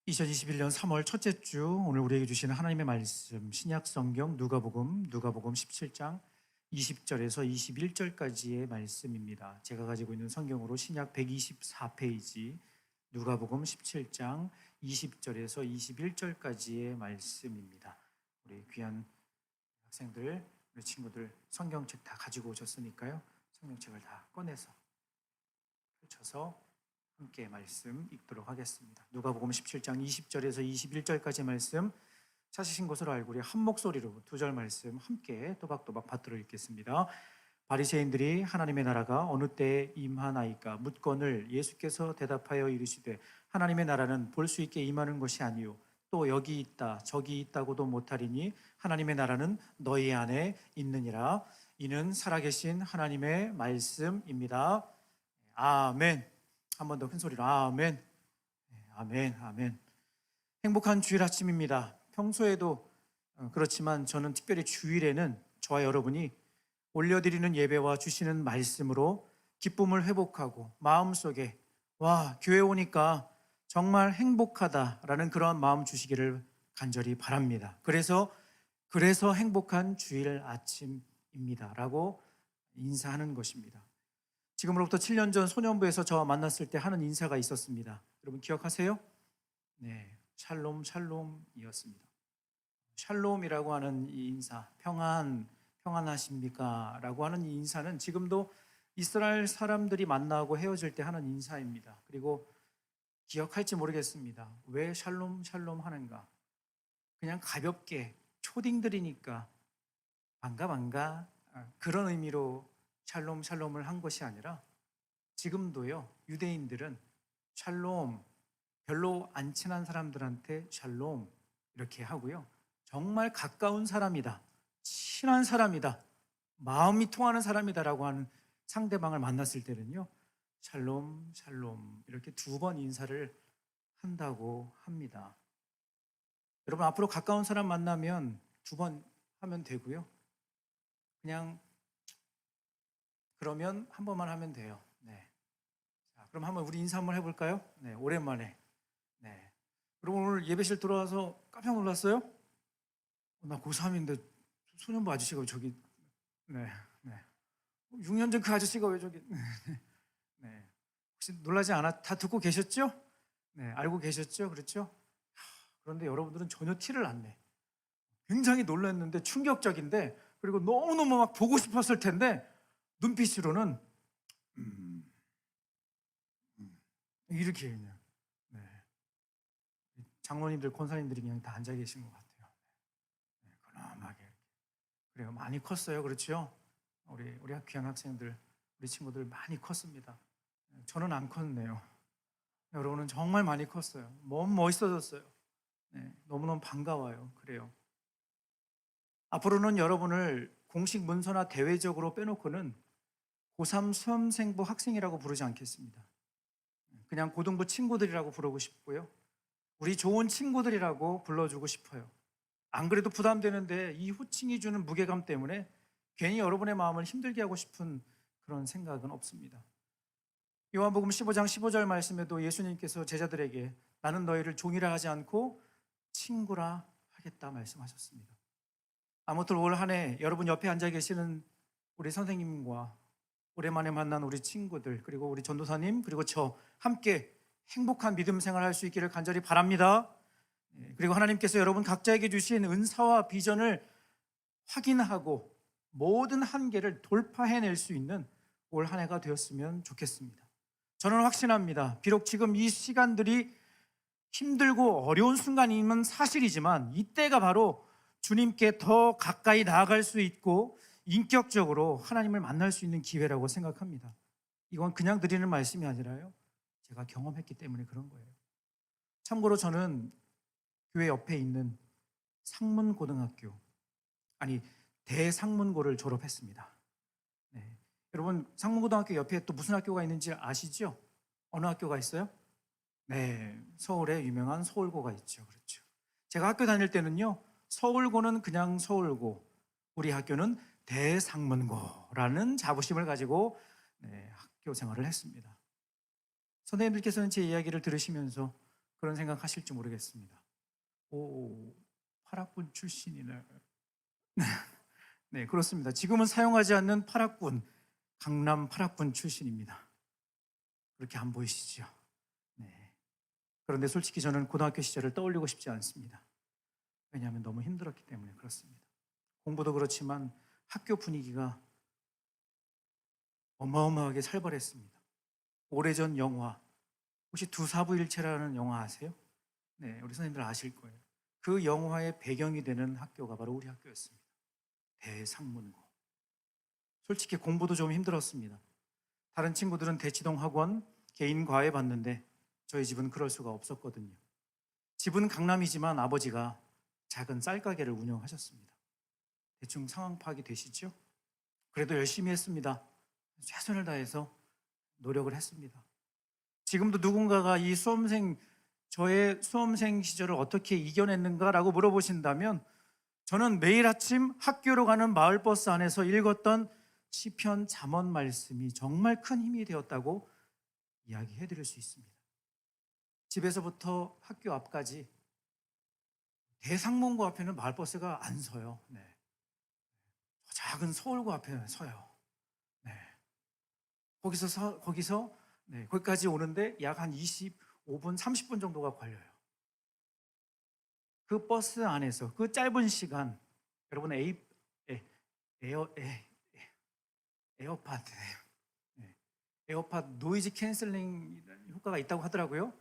2021년 3월 첫째 주, 오늘 우리에게 주시는 하나님의 말씀 신약 성경 누가복음 17장 20절에서 21절까지의 말씀입니다. 제가 가지고 있는 성경으로 신약 124페이지 누가복음 17장 20절에서 21절까지의 말씀입니다. 우리 귀한 학생들, 우리 친구들 성경책 다 가지고 오셨으니까요. 성경책을 다 꺼내서 펼쳐서 함께 말씀 읽도록 하겠습니다. 누가복음 17장 20절에서 21절까지 말씀 찾으신 것으로 알고 우리 한 목소리로 두 절 말씀 함께 또박또박 받들어 읽겠습니다. 바리새인들이 하나님의 나라가 어느 때에 임하나이까 묻거늘 예수께서 대답하여 이르시되 하나님의 나라는 볼 수 있게 임하는 것이 아니요 또 여기 있다 저기 있다고도 못하리니 하나님의 나라는 너희 안에 있느니라. 이는 살아계신 하나님의 말씀입니다. 아멘. 한 번 더 큰 소리로 아멘. 아멘. 아멘. 행복한 주일 아침입니다. 평소에도 그렇지만 저는 특별히 주일에는 저와 여러분이 올려드리는 예배와 주시는 말씀으로 기쁨을 회복하고 마음속에 와, 교회 오니까 정말 행복하다라는 그런 마음 주시기를 간절히 바랍니다. 그래서 행복한 주일 아침입니다 라고 인사하는 것입니다. 지금으로부터 7년 전 소년부에서 저와 만났을 때 하는 인사가 있었습니다. 여러분 기억하세요? 네, 샬롬 샬롬이었습니다. 샬롬이라고 하는 이 인사, 평안하십니까? 라고 하는 이 인사는 지금도 이스라엘 사람들이 만나고 헤어질 때 하는 인사입니다. 그리고 기억할지 모르겠습니다. 왜 샬롬 하는가? 그냥 가볍게 초딩들이니까 반가 그런 의미로 샬롬을 한 것이 아니라 지금도요, 유대인들은 샬롬, 별로 안 친한 사람들한테 샬롬 이렇게 하고요, 정말 가까운 사람이다, 친한 사람이다, 마음이 통하는 사람이다라고 하는 상대방을 만났을 때는요, 샬롬 이렇게 두 번 인사를 한다고 합니다. 여러분 앞으로 가까운 사람 만나면 두 번 하면 되고요, 그러면 한 번만 하면 돼요. 네. 자, 그럼 한번 우리 인사 한번 해볼까요? 네, 오랜만에. 네. 여러분 오늘 예배실 들어와서 깜짝 놀랐어요? 나 고3인데 소년부 아저씨가 왜 저기, 네. 6년 전 그 아저씨가 왜 저기, 네. 혹시 놀라지 않아? 다 듣고 계셨죠? 네, 알고 계셨죠? 그렇죠? 그런데 여러분들은 전혀 티를 안 내. 굉장히 놀랐는데 충격적인데, 그리고 너무너무 막 보고 싶었을 텐데 눈빛으로는 이렇게 그냥, 네. 장로님들, 권사님들이 그냥 다 앉아 계신 것 같아요. 네, 근엄하게. 그래요. 많이 컸어요. 그렇죠? 우리 귀한 학생들, 우리 친구들 많이 컸습니다. 저는 안 컸네요. 여러분은 정말 많이 컸어요. 너무 멋있어졌어요. 네, 너무너무 반가워요. 그래요. 앞으로는 여러분을 공식 문서나 대외적으로 빼놓고는 고3 수험생부 학생이라고 부르지 않겠습니다. 그냥 고등부 친구들이라고 부르고 싶고요, 우리 좋은 친구들이라고 불러주고 싶어요. 안 그래도 부담되는데 이 호칭이 주는 무게감 때문에 괜히 여러분의 마음을 힘들게 하고 싶은 그런 생각은 없습니다. 요한복음 15장 15절 말씀에도 예수님께서 제자들에게 나는 너희를 종이라 하지 않고 친구라 하겠다 말씀하셨습니다. 아무쪼록 올 한 해 여러분 옆에 앉아 계시는 우리 선생님과 오랜만에 만난 우리 친구들, 그리고 우리 전도사님, 그리고 저 함께 행복한 믿음 생활할 수 있기를 간절히 바랍니다. 그리고 하나님께서 여러분 각자에게 주신 은사와 비전을 확인하고 모든 한계를 돌파해낼 수 있는 올 한 해가 되었으면 좋겠습니다. 저는 확신합니다. 비록 지금 이 시간들이 힘들고 어려운 순간이면 사실이지만 이때가 바로 주님께 더 가까이 나아갈 수 있고 인격적으로 하나님을 만날 수 있는 기회라고 생각합니다. 이건 그냥 드리는 말씀이 아니라요, 제가 경험했기 때문에 그런 거예요. 참고로 저는 교회 옆에 있는 상문고등학교, 아니 대상문고를 졸업했습니다. 네. 여러분 상문고등학교 옆에 또 무슨 학교가 있는지 아시죠? 어느 학교가 있어요? 네, 서울에 유명한 서울고가 있죠. 그렇죠. 제가 학교 다닐 때는요, 서울고는 그냥 서울고, 우리 학교는 대상문고라는 자부심을 가지고 학교 생활을 했습니다. 선생님들께서는 제 이야기를 들으시면서 그런 생각하실지 모르겠습니다. 오, 파락군 출신이네. 네, 그렇습니다. 지금은 사용하지 않는 파락군, 강남 파락군 출신입니다. 그렇게 안 보이시죠? 네. 그런데 솔직히 저는 고등학교 시절을 떠올리고 싶지 않습니다. 왜냐하면 너무 힘들었기 때문에 그렇습니다. 공부도 그렇지만 학교 분위기가 어마어마하게 살벌했습니다. 오래전 영화, 혹시 두사부일체라는 영화 아세요? 네, 우리 선생님들 아실 거예요. 그 영화의 배경이 되는 학교가 바로 우리 학교였습니다. 대상문고. 솔직히 공부도 좀 힘들었습니다. 다른 친구들은 대치동 학원, 개인 과외 받는데 저희 집은 그럴 수가 없었거든요. 집은 강남이지만 아버지가 작은 쌀가게를 운영하셨습니다. 대충 상황 파악이 되시죠? 그래도 열심히 했습니다. 최선을 다해서 노력을 했습니다. 지금도 누군가가 저의 수험생 시절을 어떻게 이겨냈는가라고 물어보신다면 저는 매일 아침 학교로 가는 마을버스 안에서 읽었던 시편 잠언 말씀이 정말 큰 힘이 되었다고 이야기해 드릴 수 있습니다. 집에서부터 학교 앞까지 대상문고 앞에는 마을버스가 안 서요. 네. 작은 서울고 앞에 서요. 네. 거기까지 오는데 약 한 25분, 30분 정도가 걸려요. 그 버스 안에서 그 짧은 시간, 여러분 에어팟, 네. 에어팟 노이즈 캔슬링 효과가 있다고 하더라고요.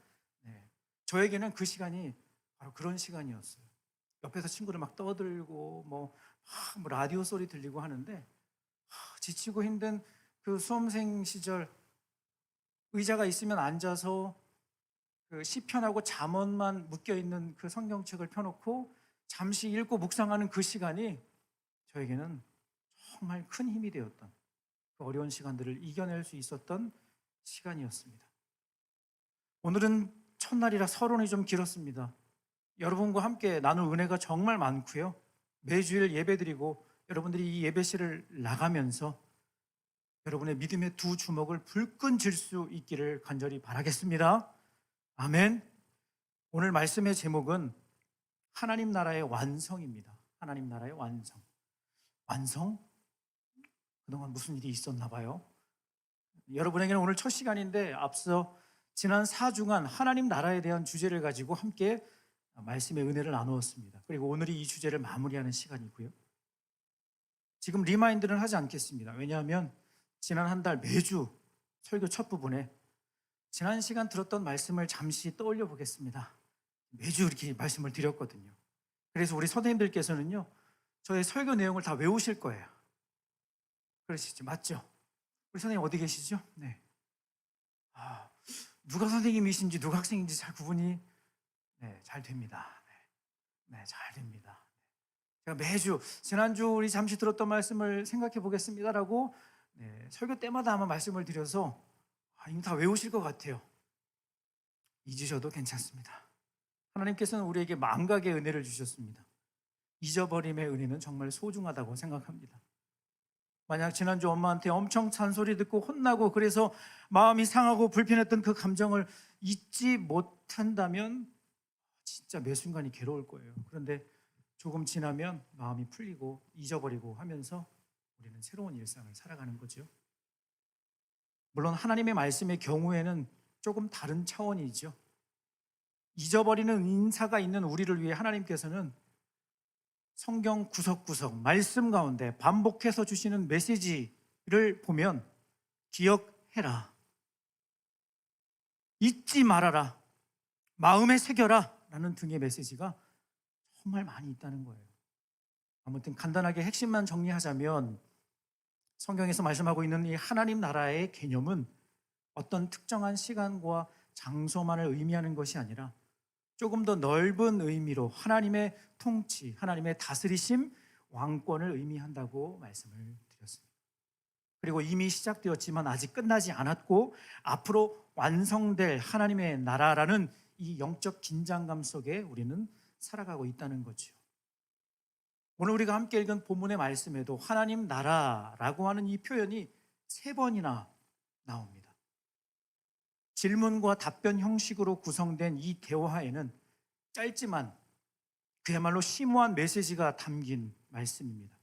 네. 저에게는 그 시간이 바로 그런 시간이었어요. 옆에서 친구들 막 떠들고 뭐 라디오 소리 들리고 하는데 지치고 힘든 그 수험생 시절 의자가 있으면 앉아서 그 시편하고 잠언만 묶여 있는 그 성경책을 펴놓고 잠시 읽고 묵상하는 그 시간이 저에게는 정말 큰 힘이 되었던 그 어려운 시간들을 이겨낼 수 있었던 시간이었습니다. 오늘은 첫날이라 서론이 좀 길었습니다. 여러분과 함께 나눌 은혜가 정말 많고요. 매주일 예배드리고 여러분들이 이 예배실을 나가면서 여러분의 믿음의 두 주먹을 불끈 쥘 수 있기를 간절히 바라겠습니다. 아멘. 오늘 말씀의 제목은 하나님 나라의 완성입니다. 하나님 나라의 완성. 완성? 그동안 무슨 일이 있었나 봐요. 여러분에게는 오늘 첫 시간인데 앞서 지난 4주간 하나님 나라에 대한 주제를 가지고 함께 말씀의 은혜를 나누었습니다. 그리고 오늘이 이 주제를 마무리하는 시간이고요. 지금 리마인드는 하지 않겠습니다. 왜냐하면 지난 한 달 매주 설교 첫 부분에 지난 시간 들었던 말씀을 잠시 떠올려 보겠습니다. 매주 이렇게 말씀을 드렸거든요. 그래서 우리 선생님들께서는요, 저의 설교 내용을 다 외우실 거예요. 그러시죠? 맞죠? 우리 선생님 어디 계시죠? 네. 누가 선생님이신지 누가 학생인지 잘 구분이 잘 됩니다. 네, 잘 됩니다. 제가 매주 지난주 우리 잠시 들었던 말씀을 생각해 보겠습니다라고 설교 때마다 아마 말씀을 드려서 이미 다 외우실 것 같아요. 잊으셔도 괜찮습니다. 하나님께서는 우리에게 망각의 은혜를 주셨습니다. 잊어버림의 은혜는 정말 소중하다고 생각합니다. 만약 지난주 엄마한테 엄청 잔소리 듣고 혼나고 그래서 마음이 상하고 불편했던 그 감정을 잊지 못한다면 진짜 매 순간이 괴로울 거예요. 그런데 조금 지나면 마음이 풀리고 잊어버리고 하면서 우리는 새로운 일상을 살아가는 거죠. 물론 하나님의 말씀의 경우에는 조금 다른 차원이죠. 잊어버리는 인사가 있는 우리를 위해 하나님께서는 성경 구석구석 말씀 가운데 반복해서 주시는 메시지를 보면 기억해라, 잊지 말아라, 마음에 새겨라 라는 등의 메시지가 정말 많이 있다는 거예요. 아무튼 간단하게 핵심만 정리하자면 성경에서 말씀하고 있는 이 하나님 나라의 개념은 어떤 특정한 시간과 장소만을 의미하는 것이 아니라 조금 더 넓은 의미로 하나님의 통치, 하나님의 다스리심, 왕권을 의미한다고 말씀을 드렸습니다. 그리고 이미 시작되었지만 아직 끝나지 않았고 앞으로 완성될 하나님의 나라라는 이 영적 긴장감 속에 우리는 살아가고 있다는 거죠. 오늘 우리가 함께 읽은 본문의 말씀에도 하나님 나라라고 하는 이 표현이 3번이나 나옵니다. 질문과 답변 형식으로 구성된 이 대화에는 짧지만 그야말로 심오한 메시지가 담긴 말씀입니다.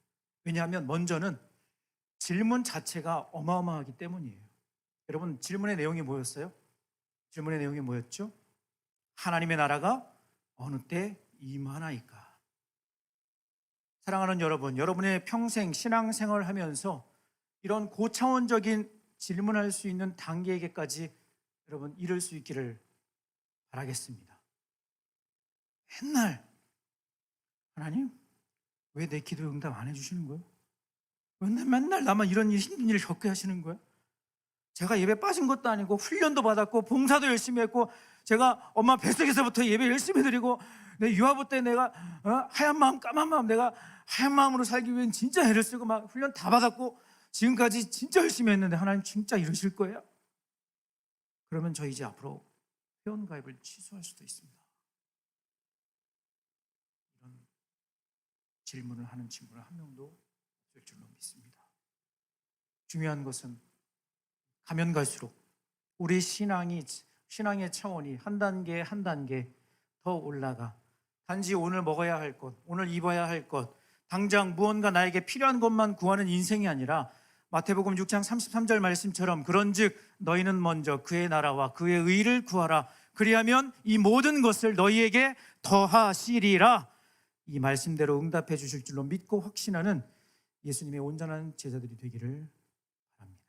왜냐하면 먼저는 질문 자체가 어마어마하기 때문이에요. 여러분, 질문의 내용이 뭐였어요? 질문의 내용이 뭐였죠? 하나님의 나라가 어느 때 임하나이까? 사랑하는 여러분, 여러분의 평생 신앙생활을 하면서 이런 고차원적인 질문할 수 있는 단계에게까지 여러분 이룰 수 있기를 바라겠습니다. 맨날 하나님, 왜 내 기도 응답 안 해주시는 거예요? 왜 맨날 나만 이런 힘든 일을 겪게 하시는 거예요? 제가 예배 빠진 것도 아니고 훈련도 받았고 봉사도 열심히 했고 제가 엄마 뱃속에서부터 예배 열심히 드리고 내 유아부 때 내가 하얀 마음 까만 마음 내가 하얀 마음으로 살기 위해 진짜 애를 쓰고 막 훈련 다 받았고 지금까지 진짜 열심히 했는데 하나님 진짜 이러실 거예요? 그러면 저 이제 앞으로 회원가입을 취소할 수도 있습니다. 이런 질문을 하는 친구는 한 명도 없을 줄로 믿습니다. 중요한 것은 가면 갈수록 우리 신앙의 차원이 한 단계 한 단계 더 올라가 단지 오늘 먹어야 할 것, 오늘 입어야 할 것, 당장 무언가 나에게 필요한 것만 구하는 인생이 아니라 마태복음 6장 33절 말씀처럼 그런즉 너희는 먼저 그의 나라와 그의 의를 구하라. 그리하면 이 모든 것을 너희에게 더하시리라. 이 말씀대로 응답해 주실 줄로 믿고 확신하는 예수님의 온전한 제자들이 되기를 바랍니다.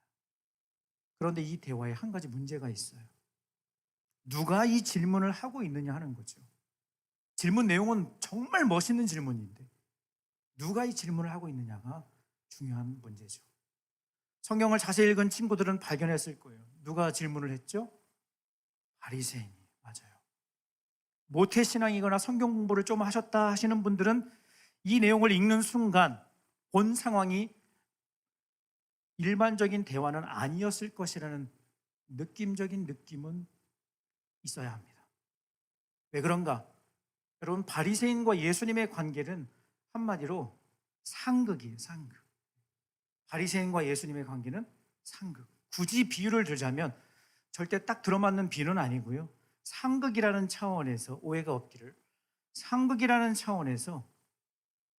그런데 이 대화에 한 가지 문제가 있어요. 누가 이 질문을 하고 있느냐 하는 거죠. 질문 내용은 정말 멋있는 질문인데 누가 이 질문을 하고 있느냐가 중요한 문제죠. 성경을 자세히 읽은 친구들은 발견했을 거예요. 누가 질문을 했죠? 바리새인이. 맞아요. 모태신앙이거나 성경 공부를 좀 하셨다 하시는 분들은 이 내용을 읽는 순간 본 상황이 일반적인 대화는 아니었을 것이라는 느낌적인 느낌은 있어야 합니다. 왜 그런가? 여러분, 바리새인과 예수님의 관계는 한마디로 상극이에요. 상극. 바리새인과 예수님의 관계는 상극. 굳이 비유를 들자면 절대 딱 들어맞는 비유는 아니고요. 상극이라는 차원에서 오해가 없기를. 상극이라는 차원에서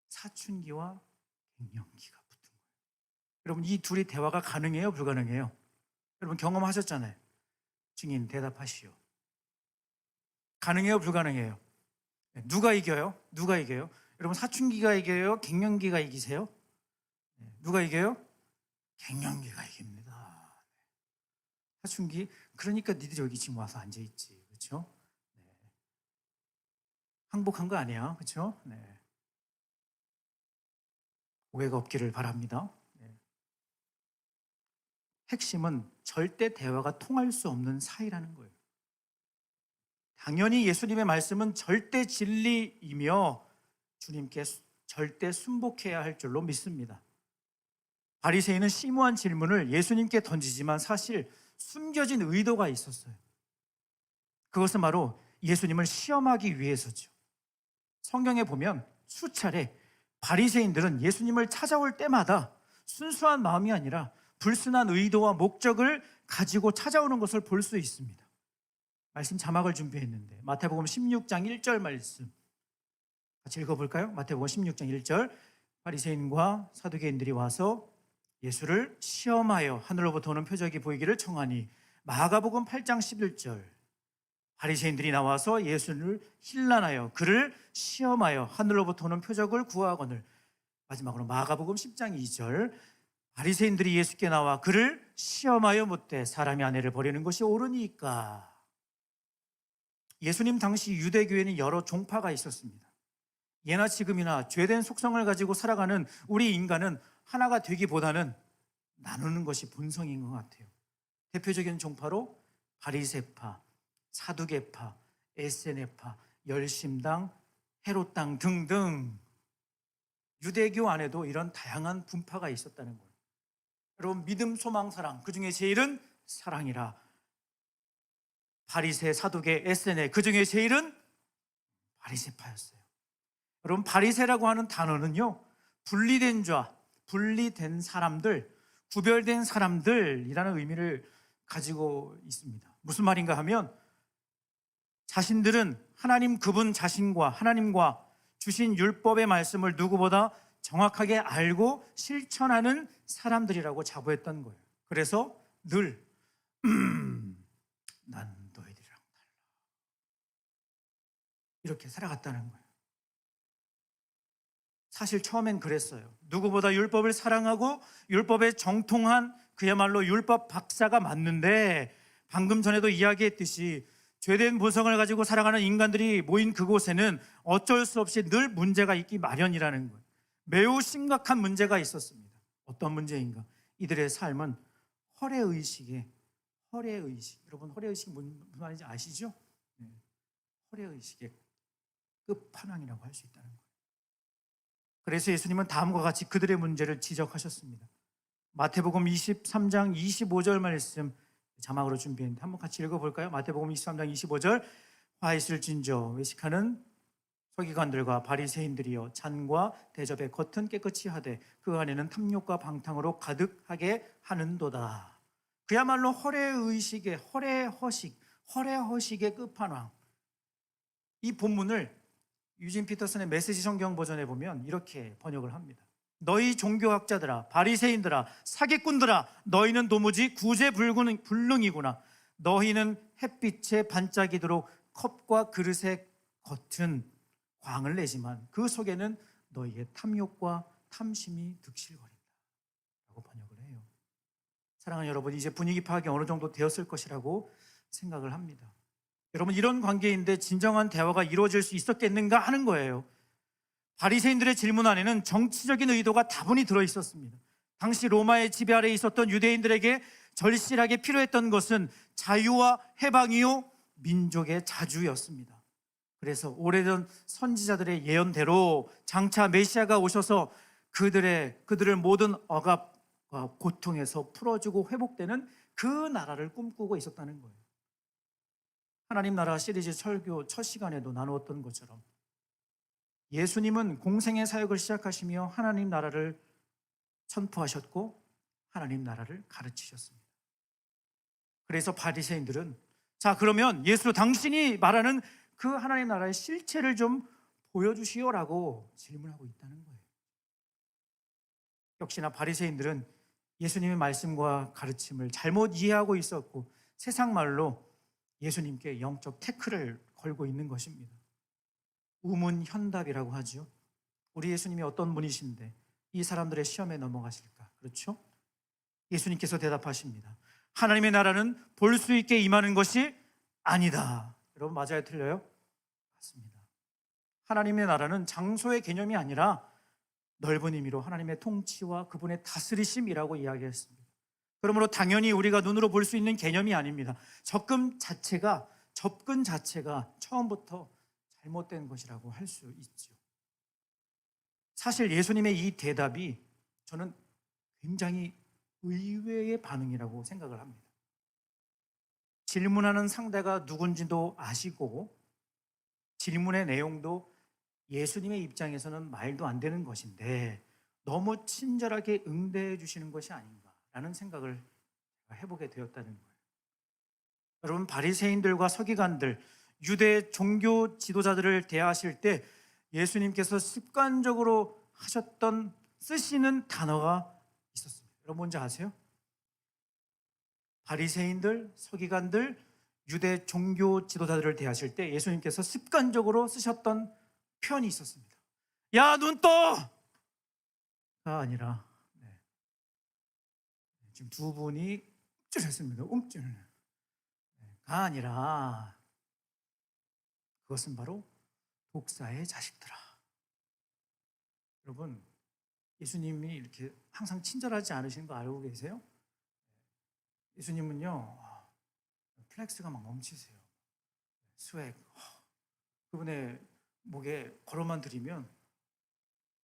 사춘기와 갱년기가 붙은 거예요. 여러분, 이 둘이 대화가 가능해요? 불가능해요? 여러분 경험하셨잖아요. 증인 대답하시오. 가능해요? 불가능해요? 누가 이겨요? 누가 이겨요? 여러분 사춘기가 이겨요? 갱년기가 이기세요? 누가 이겨요? 갱년기가 이깁니다. 사춘기, 그러니까 니들이 여기 지금 와서 앉아있지. 그렇죠? 네. 항복한 거 아니야. 그렇죠? 네. 오해가 없기를 바랍니다. 네. 핵심은 절대 대화가 통할 수 없는 사이라는 거예요. 당연히 예수님의 말씀은 절대 진리이며 주님께 절대 순복해야 할 줄로 믿습니다. 바리새인은 심오한 질문을 예수님께 던지지만 사실 숨겨진 의도가 있었어요. 그것은 바로 예수님을 시험하기 위해서죠. 성경에 보면 수차례 바리새인들은 예수님을 찾아올 때마다 순수한 마음이 아니라 불순한 의도와 목적을 가지고 찾아오는 것을 볼 수 있습니다. 말씀 자막을 준비했는데 마태복음 16장 1절 말씀 같이 읽어볼까요? 마태복음 16장 1절 바리새인과 사두개인들이 와서 예수를 시험하여 하늘로부터 오는 표적이 보이기를 청하니. 마가복음 8장 11절 바리새인들이 나와서 예수를 힐난하여 그를 시험하여 하늘로부터 오는 표적을 구하거늘. 마지막으로 마가복음 10장 2절 바리새인들이 예수께 나와 그를 시험하여 묻되 사람이 아내를 버리는 것이 옳으니까. 예수님 당시 유대교회는 여러 종파가 있었습니다. 예나 지금이나 죄된 속성을 가지고 살아가는 우리 인간은 하나가 되기보다는 나누는 것이 본성인 것 같아요. 대표적인 종파로 바리새파, 사두개파, 에세네파, 열심당, 헤롯당 등등 유대교 안에도 이런 다양한 분파가 있었다는 거예요. 여러분, 믿음, 소망, 사랑, 그 중에 제일은 사랑이라. 바리새, 사두개, 에세네, 그 중에 제일은 바리새파였어요. 여러분, 바리새라고 하는 단어는요, 분리된 자, 분리된 사람들, 구별된 사람들이라는 의미를 가지고 있습니다. 무슨 말인가 하면 자신들은 하나님 그분 자신과 하나님과 주신 율법의 말씀을 누구보다 정확하게 알고 실천하는 사람들이라고 자부했던 거예요. 그래서 늘 난 너희들이랑 달라 이렇게 살아갔다는 거예요. 사실 처음엔 그랬어요. 누구보다 율법을 사랑하고 율법에 정통한 그야말로 율법 박사가 맞는데, 방금 전에도 이야기했듯이 죄된 본성을 가지고 살아가는 인간들이 모인 그곳에는 어쩔 수 없이 늘 문제가 있기 마련이라는 거예요. 매우 심각한 문제가 있었습니다. 어떤 문제인가? 이들의 삶은 허례의식, 여러분 허례의식이 무슨 말인지 아시죠? 네. 허례의식의 끝판왕이라고 할 수 있다는 거예요. 그래서 예수님은 다음과 같이 그들의 문제를 지적하셨습니다. 마태복음 23장 25절 말씀 자막으로 준비했는데 한번 같이 읽어볼까요? 마태복음 23장 25절. 화 있을진저 외식하는 서기관들과 바리새인들이여, 잔과 대접의 겉은 깨끗이 하되 그 안에는 탐욕과 방탕으로 가득하게 하는도다. 그야말로 허례의식의 허례허식의 끝판왕. 이 본문을 유진 피터슨의 메시지 성경 버전에 보면 이렇게 번역을 합니다. 너희 종교학자들아, 바리새인들아, 사기꾼들아, 너희는 도무지 구제불능이구나. 너희는 햇빛에 반짝이도록 컵과 그릇의 겉은 광을 내지만 그 속에는 너희의 탐욕과 탐심이 득실거린다 라고 번역을 해요. 사랑하는 여러분, 이제 분위기 파악이 어느 정도 되었을 것이라고 생각을 합니다. 여러분, 이런 관계인데 진정한 대화가 이루어질 수 있었겠는가 하는 거예요. 바리새인들의 질문 안에는 정치적인 의도가 다분히 들어있었습니다. 당시 로마의 지배 아래에 있었던 유대인들에게 절실하게 필요했던 것은 자유와 해방이요 민족의 자주였습니다. 그래서 오래전 선지자들의 예언대로 장차 메시아가 오셔서 그들을 모든 억압과 고통에서 풀어주고 회복되는 그 나라를 꿈꾸고 있었다는 거예요. 하나님 나라 시리즈 설교 첫 시간에도 나누었던 것처럼 예수님은 공생의 사역을 시작하시며 하나님 나라를 선포하셨고 하나님 나라를 가르치셨습니다. 그래서 바리새인들은 자, 그러면 예수 당신이 말하는 그 하나님 나라의 실체를 좀 보여주시오라고 질문하고 있다는 거예요. 역시나 바리새인들은 예수님의 말씀과 가르침을 잘못 이해하고 있었고 세상 말로 예수님께 영적 태클을 걸고 있는 것입니다. 우문현답이라고 하죠. 우리 예수님이 어떤 분이신데 이 사람들의 시험에 넘어가실까? 그렇죠? 예수님께서 대답하십니다. 하나님의 나라는 볼 수 있게 임하는 것이 아니다. 여러분, 맞아요, 틀려요? 맞습니다. 하나님의 나라는 장소의 개념이 아니라 넓은 의미로 하나님의 통치와 그분의 다스리심이라고 이야기했습니다. 그러므로 당연히 우리가 눈으로 볼 수 있는 개념이 아닙니다. 접근 자체가 처음부터 잘못된 것이라고 할 수 있죠. 사실 예수님의 이 대답이 저는 굉장히 의외의 반응이라고 생각을 합니다. 질문하는 상대가 누군지도 아시고 질문의 내용도 예수님의 입장에서는 말도 안 되는 것인데 너무 친절하게 응대해 주시는 것이 아닌가라는 생각을 해보게 되었다는 거예요. 여러분, 바리새인들과 서기관들, 유대 종교 지도자들을 대하실 때 예수님께서 습관적으로 쓰시는 단어가 있었습니다. 여러분 뭔지 아세요? 바리새인들, 서기관들, 유대 종교 지도자들을 대하실 때 예수님께서 습관적으로 쓰셨던 표현이 있었습니다. 야, 눈 떠! 가 아니라 지금 두 분이 움찔했습니다. 가 아니라 그것은 바로 독사의 자식들아. 여러분, 예수님이 이렇게 항상 친절하지 않으신 거 알고 계세요? 예수님은요, 플렉스가 막 넘치세요. 스웩. 그분의 목에 걸어만 들이면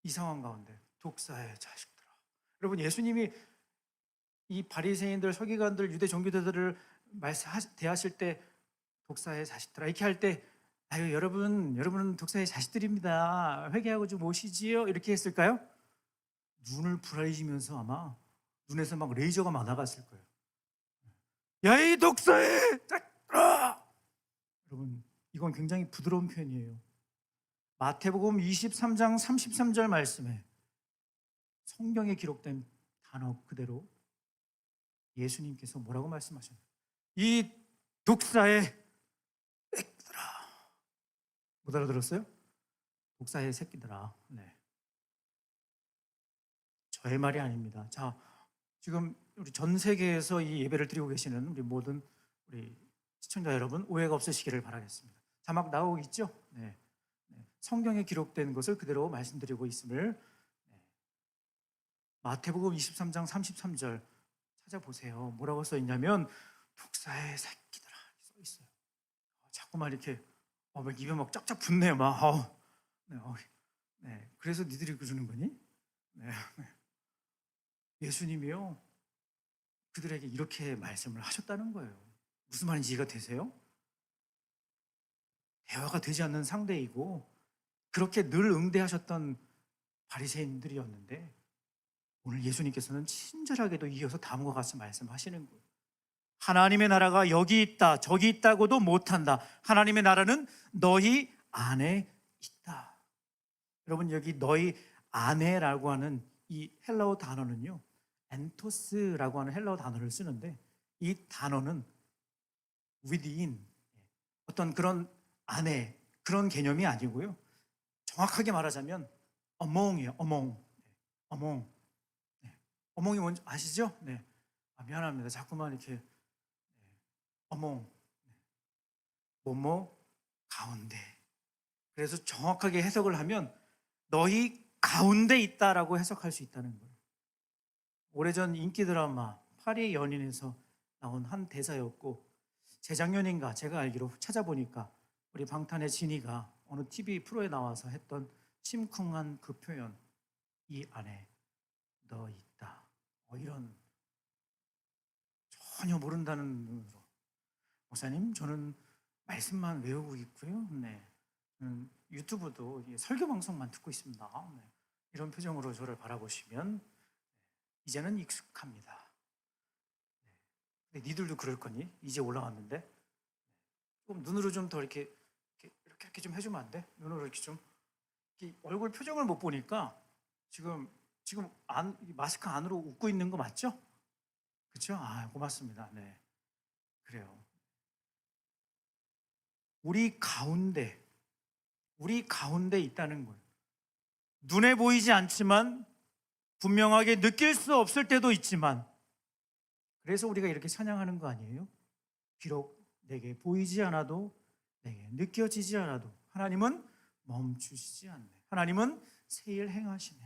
이 상황 가운데 독사의 자식들아. 여러분, 예수님이 이 바리새인들, 서기관들, 유대 종교자들을 대하실 때 독사의 자식들아 이렇게 할 때 아유, 여러분은 독사의 자식들입니다. 회개하고 좀 오시지요. 이렇게 했을까요? 눈을 부라리시면서 아마 눈에서 막 레이저가 막 나갔을 거예요. 야, 이 독사의 여러분, 이건 굉장히 부드러운 표현이에요. 마태복음 23장 33절 말씀에 성경에 기록된 단어 그대로 예수님께서 뭐라고 말씀하셨나요? 이 독사의 새끼들아. 못 알아들었어요? 독사의 새끼들아. 네. 저의 말이 아닙니다. 자, 지금 우리 전 세계에서 이 예배를 드리고 계시는 우리 모든 우리 시청자 여러분, 오해가 없으시기를 바라겠습니다. 자막 나오고 있죠? 네. 성경에 기록된 것을 그대로 말씀드리고 있음을, 마태복음 23장 33절 찾아보세요. 뭐라고 써 있냐면 독사의 새끼들아 써 있어요. 자꾸만 이렇게 막 입에 막 쫙쫙 붙네요. 막 네, 그래서 니들이 그러는 거니? 네. 예수님이요 그들에게 이렇게 말씀을 하셨다는 거예요. 무슨 말인지 이해가 되세요? 대화가 되지 않는 상대이고 그렇게 늘 응대하셨던 바리새인들이었는데 오늘 예수님께서는 친절하게도 이어서 다음과 같이 말씀하시는 거예요. 하나님의 나라가 여기 있다 저기 있다고도 못한다. 하나님의 나라는 너희 안에 있다. 여러분, 여기 너희 안에라고 하는 이 헬라어 단어는요, 엔토스라고 하는 헬라어 단어를 쓰는데 이 단어는 within, 어떤 그런 안에 그런 개념이 아니고요, 정확하게 말하자면 among이에요. among. among이 뭔지 아시죠? 네. 미안합니다. 자꾸만 이렇게 among, 뭐뭐 가운데. 그래서 정확하게 해석을 하면 너희 가운데 있다라고 해석할 수 있다는 거예요. 오래전 인기 드라마 파리의 연인에서 나온 한 대사였고, 재작년인가 제가 알기로 찾아보니까 우리 방탄의 진이가 어느 TV 프로에 나와서 했던 심쿵한 그 표현, 이 안에 너 있다. 이런 전혀 모른다는 눈으로, 목사님 저는 말씀만 외우고 있고요. 네. 유튜브도 설교 방송만 듣고 있습니다. 네. 이런 표정으로 저를 바라보시면 이제는 익숙합니다. 근데 니들도 그럴 거니? 이제 올라왔는데 조금 눈으로 좀 더 이렇게 좀 해주면 안 돼? 눈으로 이렇게 좀 이렇게 얼굴 표정을 못 보니까 지금 마스크 안으로 웃고 있는 거 맞죠? 그렇죠? 고맙습니다. 네, 그래요. 우리 가운데 있다는 거예요. 눈에 보이지 않지만 분명하게 느낄 수 없을 때도 있지만, 그래서 우리가 이렇게 찬양하는 거 아니에요? 비록 내게 보이지 않아도, 내게 느껴지지 않아도 하나님은 멈추시지 않네. 하나님은 새 일 행하시네.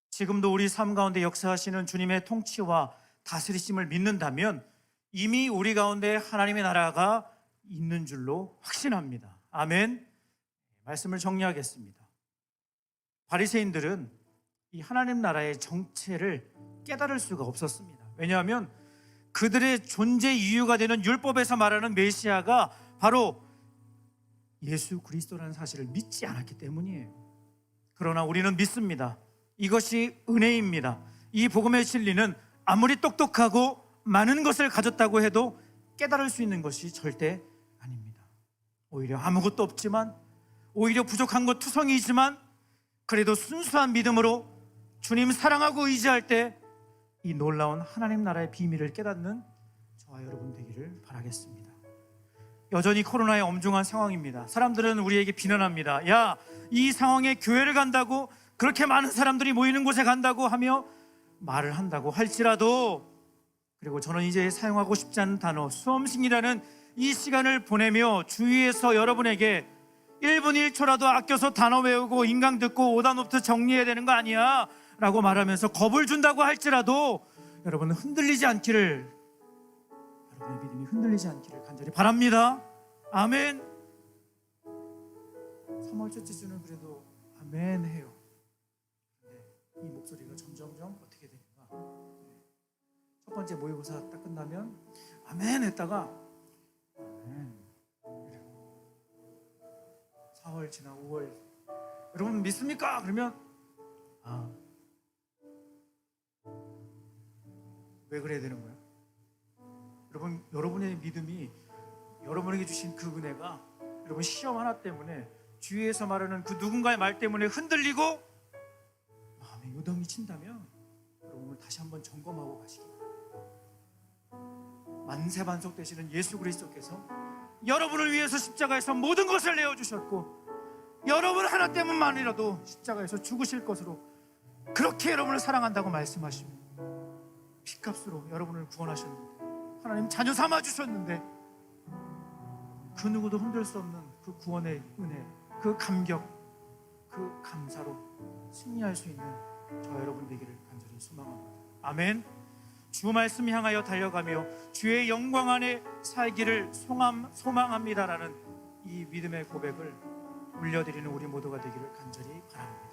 지금도 우리 삶 가운데 역사하시는 주님의 통치와 다스리심을 믿는다면 이미 우리 가운데 하나님의 나라가 있는 줄로 확신합니다. 아멘. 말씀을 정리하겠습니다. 바리새인들은 이 하나님 나라의 정체를 깨달을 수가 없었습니다. 왜냐하면 그들의 존재 이유가 되는 율법에서 말하는 메시아가 바로 예수 그리스도라는 사실을 믿지 않았기 때문이에요. 그러나 우리는 믿습니다. 이것이 은혜입니다. 이 복음의 진리는 아무리 똑똑하고 많은 것을 가졌다고 해도 깨달을 수 있는 것이 절대 아닙니다. 오히려 아무것도 없지만, 오히려 부족한 것 투성이지만, 그래도 순수한 믿음으로 주님 사랑하고 의지할 때 이 놀라운 하나님 나라의 비밀을 깨닫는 저와 여러분 되기를 바라겠습니다. 여전히 코로나의 엄중한 상황입니다. 사람들은 우리에게 비난합니다. 야, 이 상황에 교회를 간다고, 그렇게 많은 사람들이 모이는 곳에 간다고 하며 말을 한다고 할지라도, 그리고 저는 이제 사용하고 싶지 않은 단어 수험식이라는 이 시간을 보내며 주위에서 여러분에게 1분 1초라도 아껴서 단어 외우고 인강 듣고 오답노트 정리해야 되는 거 아니야 라고 말하면서 겁을 준다고 할지라도 여러분은 흔들리지 않기를, 여러분의 믿음이 흔들리지 않기를 간절히 바랍니다. 아멘. 3월 첫째 주는 그래도 아멘 해요. 이 목소리가 점점점 어떻게 되는가. 첫 번째 모의고사 딱 끝나면 아멘 했다가 아멘, 4월 지나 5월 여러분 믿습니까? 그러면 왜 그래야 되는 거야? 여러분, 여러분의 믿음이 여러분에게 주신 그 은혜가 여러분 시험 하나 때문에 주위에서 말하는 그 누군가의 말 때문에 흔들리고 마음에 요동이 친다면 여러분을 다시 한번 점검하고 가시기 바랍니다. 만세반석 되시는 예수 그리스도께서 여러분을 위해서 십자가에서 모든 것을 내어주셨고 여러분 하나 때문만이라도 십자가에서 죽으실 것으로 그렇게 여러분을 사랑한다고 말씀하시고 피값으로 여러분을 구원하셨는데 하나님 자녀 삼아주셨는데 그 누구도 흔들 수 없는 그 구원의 은혜, 그 감격, 그 감사로 승리할 수 있는 저 여러분 되기를 간절히 소망합니다. 아멘. 주 말씀 향하여 달려가며 주의 영광 안에 살기를 소망합니다라는 이 믿음의 고백을 올려드리는 우리 모두가 되기를 간절히 바랍니다.